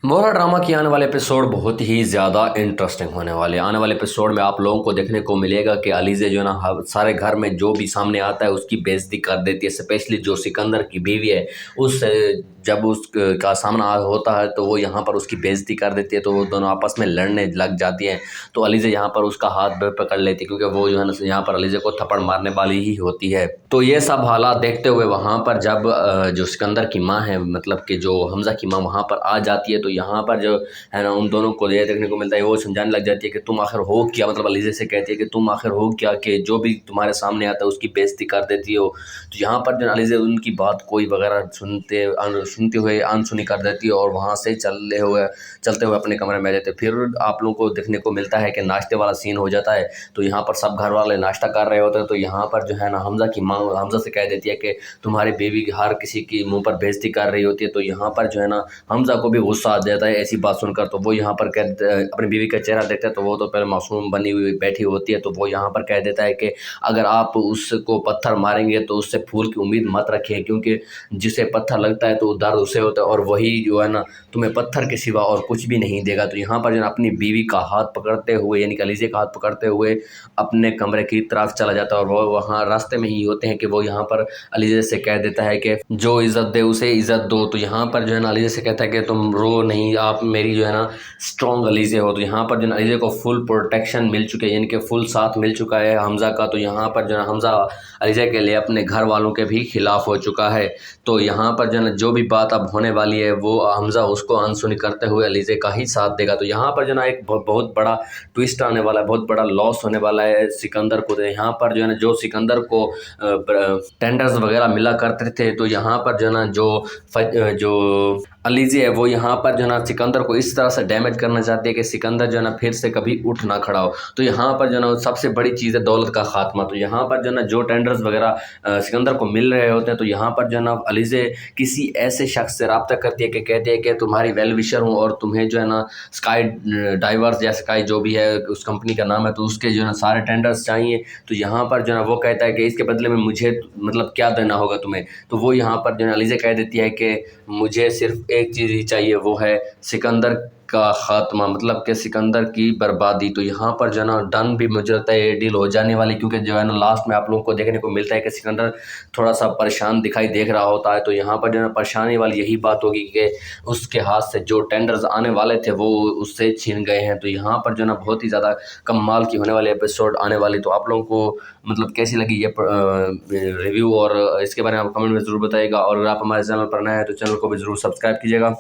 बोरा drama की आने वाले एपिसोड बहुत ही ज़्यादा इंटरेस्टिंग होने वाले हैं। आने वाले एपिसोड में आप लोगों को देखने को मिलेगा कि अलीज़े जो है ना सारे घर में जो भी सामने आता है उसकी बेइज्जती कर देती है। स्पेशली जो सिकंदर की बीवी है उस जब उस का सामना होता है तो वो यहाँ पर उसकी बेइज्जती कर देती है, तो वो दोनों आपस में लड़ने लग जाती हैं। तो अलीज़े यहाँ पर उसका हाथ पकड़ लेती है क्योंकि वो जो है ना यहाँ पर अलीज़े को थप्पड़ मारने वाली ही होती है। तो ये सब हालात देखते हुए वहाँ पर जब जो सिकंदर की माँ है, मतलब कि जो हमज़ा की माँ वहाँ पर आ जाती है, तो यहाँ पर जो है ना उन दोनों को ये देखने को मिलता है, वो समझाने लग जाती है कि तुम आखिर हो क्या, मतलब अलीज़े से कहती है कि तुम आखिर हो क्या कि जो भी तुम्हारे सामने आता है उसकी बेइज्जती कर देती हो। तो यहाँ पर जो अलीज़े उनकी बात कोई वगैरह सुनते हुए अनसुनी कर देती है और वहाँ से चलते हुए अपने कमरे में आ जाते हैं। फिर आप लोगों को देखने को मिलता है कि नाश्ते वाला सीन हो जाता है। तो यहाँ पर सब घर वाले नाश्ता कर रहे होते हैं, तो यहाँ पर जो है ना हमज़ा की माँ हमज़ा से कह देती है कि तुम्हारी बीवी हर किसी की मुंह पर बेइज्जती कर रही होती है। तो यहाँ पर जो है ना हमज़ा को भी गुस्सा आ जाता है ऐसी बात सुनकर। तो वो यहाँ पर अपनी बीवी का चेहरा देखता है, तो वो तो पहले मासूम बनी हुई बैठी होती है। तो वो यहाँ पर कह देता है कि अगर आप उसको पत्थर मारेंगे तो उससे फूल की उम्मीद मत रखिए, क्योंकि जिसे पत्थर लगता है तो दर्द उसे होता है और वही जो है ना तुम्हें पत्थर के सिवा और कुछ भी नहीं देगा। तो यहाँ पर जो है अपनी बीवी का हाथ पकड़ते हुए, यानी कि अलीज़े का हाथ पकड़ते हुए अपने कमरे की तरफ चला जाता है। और वो वहाँ रास्ते में ही होते हैं कि वो यहाँ पर अलीज़े से कह देता है कि जो इज़्ज़त दे उसे इज़्ज़त दो। तो यहाँ पर जो है ना अलीज़े से कहता है कि तुम रो नहीं, आप मेरी जो है ना स्ट्रॉन्ग अलीज़े हो। तो यहाँ पर जो है अलीज़े को फुल प्रोटेक्शन मिल चुके हैं, यानी कि फुल साथ मिल चुका है हमज़ा का। तो यहाँ पर जो है हमज़ा अलीज़े के लिए अपने घर वालों के भी खिलाफ हो चुका है। तो यहाँ पर जो है ना जो भी बात अब होने वाली है वो हमज़ा उसको अनसुनी करते हुए अलीज़े का ही साथ देगा। तो यहाँ पर जो है ना एक बहुत बड़ा ट्विस्ट आने वाला है, बहुत बड़ा लॉस होने वाला है सिकंदर को। तो यहाँ पर जो है ना जो सिकंदर को टेंडर्स वगैरह मिला करते थे, तो यहाँ पर जो है ना जो अलीज़े है वो यहाँ पर जो है ना सिकंदर को इस तरह से डैमेज करना चाहती है कि सिकंदर जो है ना फिर से कभी उठ ना खड़ा हो। तो यहाँ पर जो है ना सबसे बड़ी चीज़ है दौलत का खात्मा। तो यहाँ पर जो है ना जो टेंडर्स वगैरह सिकंदर को मिल रहे होते हैं, तो यहाँ पर जो है ना अलीज़े किसी ऐसे शख्स से रब्ता करती है कि कहती है कि तुम्हारी वेल विशर हूँ और तुम्हें जो है ना स्काई डाइवर्स या स्काई जो भी है उस कंपनी का नाम है, तो उसके जो है ना सारे टेंडर्स चाहिए। तो यहाँ पर जो है ना वो कहता है कि इसके बदले में मुझे मतलब क्या देना होगा तुम्हें। तो वो यहाँ पर जो है अलीज़े कह देती है कि मुझे सिर्फ एक चीज़ ही चाहिए, वो है सिकंदर का खात्मा, मतलब कि सिकंदर की बर्बादी। तो यहाँ पर जो है ना डन भी मुझे लगता है ये डील हो जाने वाली, क्योंकि जो है ना लास्ट में आप लोगों को देखने को मिलता है कि सिकंदर थोड़ा सा परेशान दिखाई देख रहा होता है। तो यहाँ पर जो है ना परेशानी वाली यही बात होगी कि उसके हाथ से जो टेंडर्स आने वाले थे वो उससे छीन गए हैं। तो यहाँ पर जो है ना बहुत ही ज़्यादा कमाल की होने वाली एपिसोड आने वाली। तो आप लोगों को मतलब कैसी लगी ये रिव्यू, और इसके बारे में आप कमेंट में ज़रूर बताइएगा। और अगर आप हमारे चैनल पर नए हैं तो चैनल को भी ज़रूर सब्सक्राइब कीजिएगा।